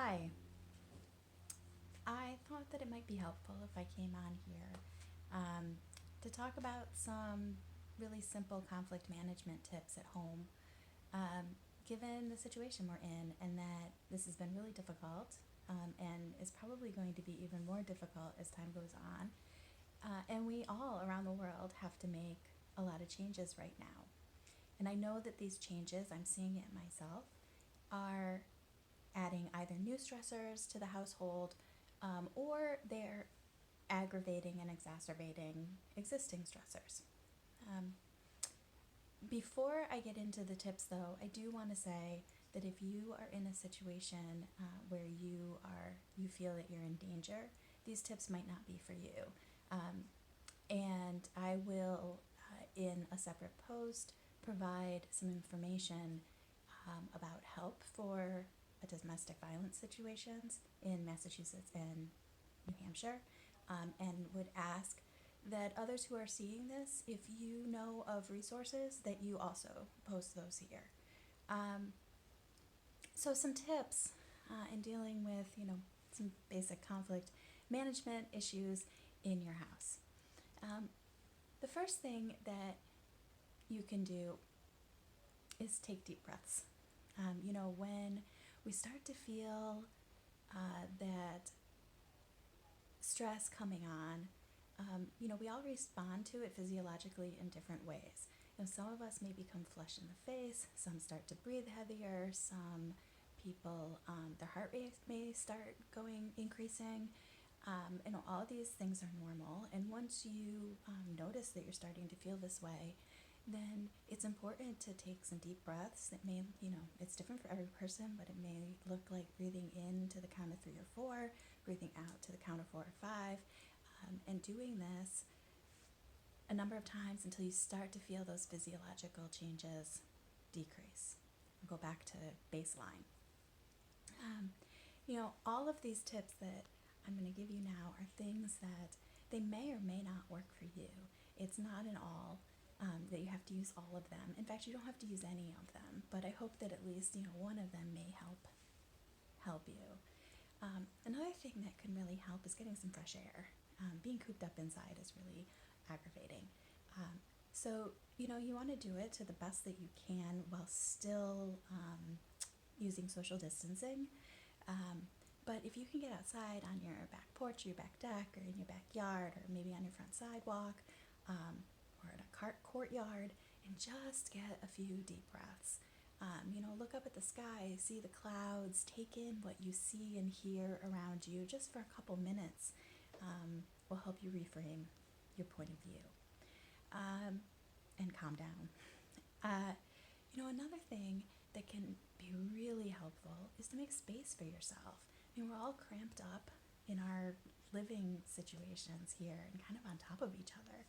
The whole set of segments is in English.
Hi. I thought that it might be helpful if I came on here um, to talk about some really simple conflict management tips at home, given the situation we're in, and that this has been really difficult and is probably going to be even more difficult as time goes on. And we all around the world have to make a lot of changes right now. And I know that these changes, I'm seeing it myself, are adding either new stressors to the household or they're aggravating and exacerbating existing stressors. Um, Before I get into the tips, though, I do want to say that if you are in a situation where you feel that you're in danger, these tips might not be for you. And I will, in a separate post, provide some information about help for domestic violence situations in Massachusetts and New Hampshire, and would ask that others who are seeing this, if you know of resources, that you also post those here. Um, so some tips in dealing with, some basic conflict management issues in your house. Um, the first thing that you can do is take deep breaths. When we start to feel that stress coming on, we all respond to it physiologically in different ways. Some of us may become flushed in the face, some start to breathe heavier, some people, their heart rate may start increasing. All of these things are normal. And once you notice that you're starting to feel this way, then it's important to take some deep breaths. It may, it's different for every person, but it may look like breathing in to the count of 3 or 4, breathing out to the count of 4 or 5, and doing this a number of times until you start to feel those physiological changes decrease. We'll go back to baseline. All of these tips that I'm going to give you now are things that they may or may not work for you. It's not at all that you have to use all of them. In fact, you don't have to use any of them, but I hope that at least, one of them may help you. Another thing that can really help is getting some fresh air. Being cooped up inside is really aggravating. So, you want to do it to the best that you can while still using social distancing. But if you can get outside on your back porch, or your back deck, or in your backyard, or maybe on your front sidewalk, or in a courtyard, and just get a few deep breaths. Look up at the sky, see the clouds, take in what you see and hear around you just for a couple minutes will help you reframe your point of view and calm down. Another thing that can be really helpful is to make space for yourself. We're all cramped up in our living situations here and kind of on top of each other.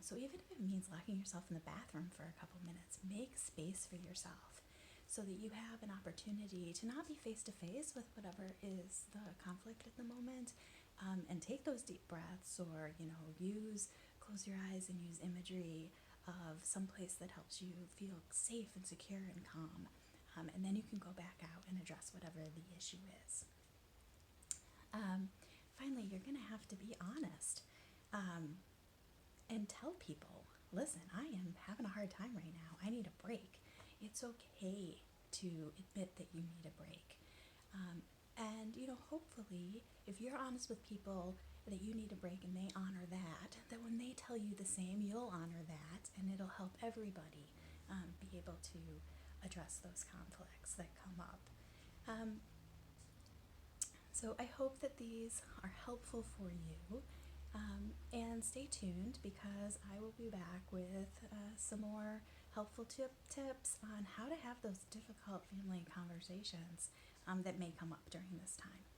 So even if it means locking yourself in the bathroom for a couple minutes, make space for yourself so that you have an opportunity to not be face to face with whatever is the conflict at the moment, and take those deep breaths, or close your eyes and use imagery of some place that helps you feel safe and secure and calm, and then you can go back out and address whatever the issue is. Finally, you're going to have to be honest and tell people, listen, I am having a hard time right now. I need a break. It's okay to admit that you need a break. And hopefully, if you're honest with people that you need a break and they honor that, that when they tell you the same, you'll honor that, and it'll help everybody be able to address those conflicts that come up. So I hope that these are helpful for you, and stay tuned because I will be back with some more helpful tips on how to have those difficult family conversations that may come up during this time.